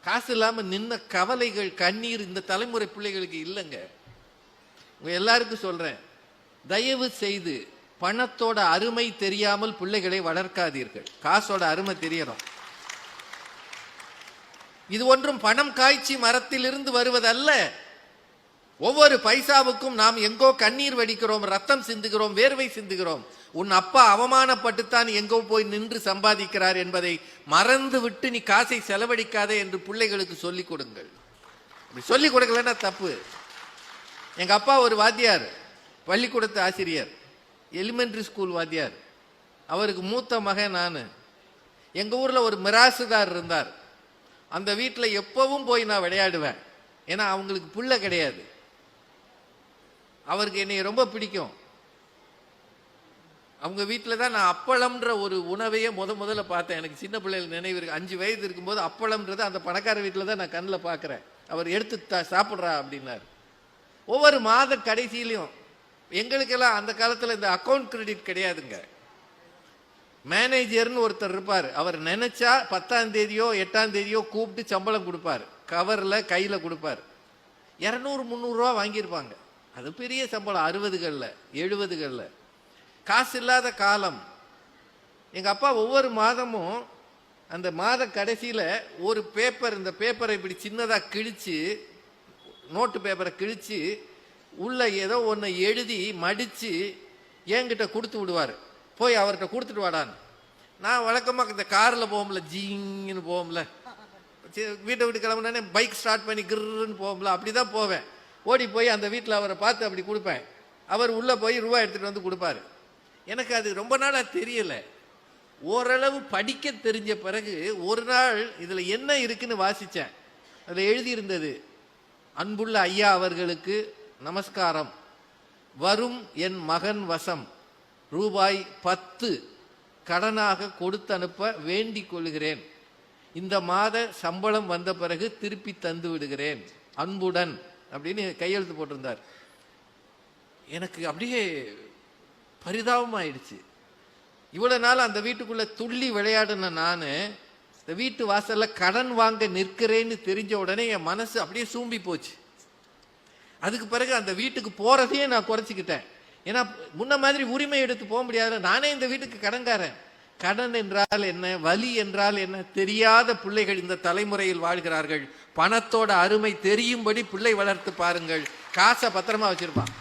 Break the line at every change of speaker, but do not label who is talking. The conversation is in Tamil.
காசு இல்லாம நின்ன கவலைகள் கண்ணீர் இந்த தலைமுறை பிள்ளைகளுக்கு இல்லைங்க. உங்க எல்லாருக்கும் சொல்றேன், தயவு செய்து பணத்தோட அருமை தெரியாமல் பிள்ளைகளை வளர்க்காதீர்கள். காசோட அருமை தெரியணும். இது ஒன்றும் பணம் காய்ச்சி மரத்திலிருந்து வருவதல்ல. ஒவ்வொரு பைசாவுக்கும் நாம் எங்கோ கண்ணீர் வடிக்கிறோம், ரத்தம் சிந்துகிறோம், வேர்வை சிந்துகிறோம். உன் அப்பா அவமானப்பட்டுத்தான் எங்கோ போய் நின்று சம்பாதிக்கிறார் என்பதை மறந்து விட்டு நீ காசை செலவழிக்காதே என்று பிள்ளைகளுக்கு சொல்லிக் கொடுங்கள். சொல்லிக் கொடுக்கலன்னா தப்பு. எங்க அப்பா ஒரு வாத்தியார், பள்ளிக்கூடத்து ஆசிரியர், எலிமெண்டரி ஸ்கூல் வாத்தியார். அவருக்கு மூத்த மகன் நான். எங்க ஊர்ல ஒரு மிராசுதார் இருந்தார். அந்த வீட்டில் எப்பவும் போய் நான் விளையாடுவேன். ஏன்னா அவங்களுக்கு புள்ள கிடையாது. அவருக்கு என்னை ரொம்ப பிடிக்கும். அவங்க வீட்டில் தான் நான் அப்பளம்ன்ற ஒரு உணவையே முதல்ல பார்த்தேன். எனக்கு சின்ன பிள்ளைகள் நினைவு இருக்கு. 5 வயது இருக்கும்போது அப்பளம்ன்றது அந்த பணக்கார வீட்டில் தான் நான் கண்ணில் பார்க்குறேன். அவர் எடுத்து சாப்பிட்றா அப்படின்னார். ஒவ்வொரு மாத கடைசியிலையும், எங்களுக்கெல்லாம் அந்த காலத்தில் இந்த அக்கௌண்ட் கிரெடிட் கிடையாதுங்க. மேனேஜர்னு ஒருத்தர் இருப்பார். அவர் நினைச்சா 10ஆம் தேதியோ 8ஆம் தேதியோ கூப்பிட்டு சம்பளம் கொடுப்பார். கவரில் கையில் கொடுப்பார். 200-300 ரூபா வாங்கியிருப்பாங்க. அது பெரிய சம்பளம். 60களில் 70களில் காசு இல்லாத காலம். எங்கள் அப்பா ஒவ்வொரு மாதமும் அந்த மாத கடைசியில் ஒரு பேப்பர், இந்த பேப்பரை இப்படி சின்னதாக கிழிச்சு, நோட்டு பேப்பரை கிழிச்சு உள்ள ஏதோ ஒன்று எழுதி மடித்து என்கிட்ட கொடுத்து விடுவார். போய் அவர்கிட்ட கொடுத்துட்டு வாடான்னு. நான் வழக்கமாக இந்த காரில் போகும்ல, ஜீங்கன்னு போகும்ல, வீட்டை விட்டு கிளம்புனே பைக் ஸ்டார்ட் பண்ணி கிருன்னு போகும்ல, அப்படி தான் போவேன். ஓடி போய் அந்த வீட்டில் அவரை பார்த்து அப்படி கொடுப்பேன். அவர் உள்ளே போய் ரூபா எடுத்துகிட்டு வந்து கொடுப்பாரு. எனக்கு அது ரொம்ப நாளாக தெரியலை. ஓரளவு படிக்க தெரிஞ்ச பிறகு ஒரு நாள் இதில் என்ன இருக்குன்னு வாசித்தேன். அதில் எழுதியிருந்தது, அன்புள்ள ஐயா அவர்களுக்கு நமஸ்காரம். வரும் என் மகன் வசம் ரூபாய் 10 கடனாக கொடுத்து அனுப்ப வேண்டிக் கொள்கிறேன். இந்த மாத சம்பளம் வந்த பிறகு திருப்பி தந்து விடுகிறேன். அன்புடன் அப்படின்னு கையெழுத்து போட்டிருந்தார். எனக்கு அப்படியே பரிதாபமாயிடுச்சு. இவ்வளவு நாள் அந்த வீட்டுக்குள்ள துள்ளி விளையாடுன நான் இந்த வீட்டு வாசல்ல கடன் வாங்க நிற்கிறேன்னு தெரிஞ்ச உடனே என் மனசு அப்படியே சூம்பி போச்சு. அதுக்கு பிறகு அந்த வீட்டுக்கு போறதையே நான் குறைச்சிக்கிட்டேன். ஏன்னா முன்ன மாதிரி உரிமை எடுத்து போக முடியாது. நானே இந்த வீட்டுக்கு கடன்காரன். கடன் என்றால் என்ன, வலி என்றால் என்ன தெரியாத பிள்ளைகள் இந்த தலைமுறையில் வாழ்கிறார்கள். பணத்தோட அருமை தெரியும்படி பிள்ளை வளர்த்து பாருங்கள். காசை பத்திரமா வச்சிருப்பான்.